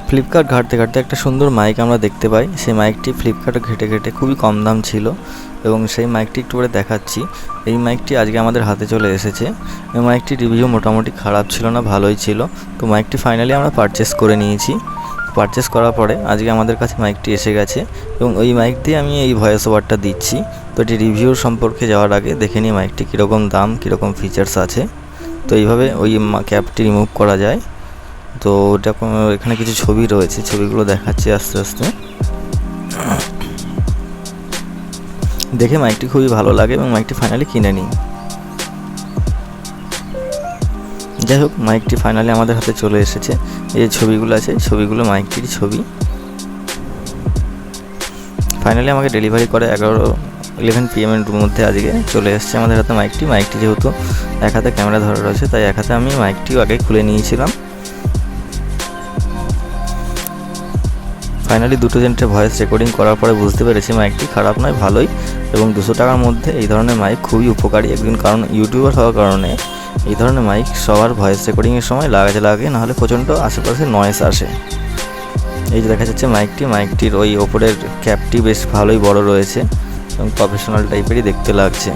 Flipkart ঘাঁটতে ঘাঁটতে একটা সুন্দর মাইক আমরা দেখতে পাই। সেই মাইকটি ফ্লিপকার্টে ঘেটে ঘেটে খুবই কম দাম ছিল এবং সেই মাইকটি একটু করে দেখাচ্ছি। এই মাইকটি আজকে আমাদের হাতে চলে এসেছে। এই মাইকটির রিভিউ মোটামুটি খারাপ ছিল না, ভালোই ছিল। তো মাইকটি ফাইনালি আমরা পারচেস করে নিয়েছি। পারচেস করার পরে আজকে আমাদের কাছে মাইকটি এসে গেছে এবং ওই মাইক দিয়ে আমি এই ভয়েস ওভারটা দিচ্ছি। তো এটি রিভিউর সম্পর্কে যাওয়ার আগে দেখে নিই মাইকটি কীরকম দাম, কীরকম ফিচার্স আছে। তো এইভাবে ওই ক্যাপটি রিমুভ করা যায়। তো ওটা এখানে কিছু ছবি রয়েছে, ছবিগুলো দেখাচ্ছি আস্তে আস্তে। দেখে মাইকটি খুবই ভালো লাগে এবং মাইকটি ফাইনালি কিনে নিই। যাই হোক, মাইকটি ফাইনালি আমাদের হাতে চলে এসেছে। এই যে ছবিগুলো আছে, ছবিগুলো মাইকটির ছবি। ফাইনালি আমাকে ডেলিভারি করে 11 PM এর মধ্যে আজকে চলে এসেছে আমাদের হাতে মাইকটি। মাইকটি যেহেতু এক হাতে ক্যামেরা ধরা রয়েছে, তাই এক হাতে আমি মাইকটিও আগে খুলে নিয়েছিলাম। ফাইনালি দুটো জেন্টের ভয়েস রেকর্ডিং করার পরে বুঝতে পেরেছি মাইকটি খারাপ নয়, ভালোই। এবং 200 টাকার মধ্যে এই ধরনের মাইক খুবই উপকারী একদিন, কারণ ইউটিউবার হওয়ার কারণে এই ধরনের মাইক সবার ভয়েস রেকর্ডিংয়ের সময় লাগে, নাহলে প্রচণ্ড আশেপাশে নয়েজ আসে। এই যে দেখা যাচ্ছে মাইকটির ওই ওপরের ক্যাপটি বেশ ভালোই বড় রয়েছে এবং প্রফেশনাল টাইপেরই দেখতে লাগছে।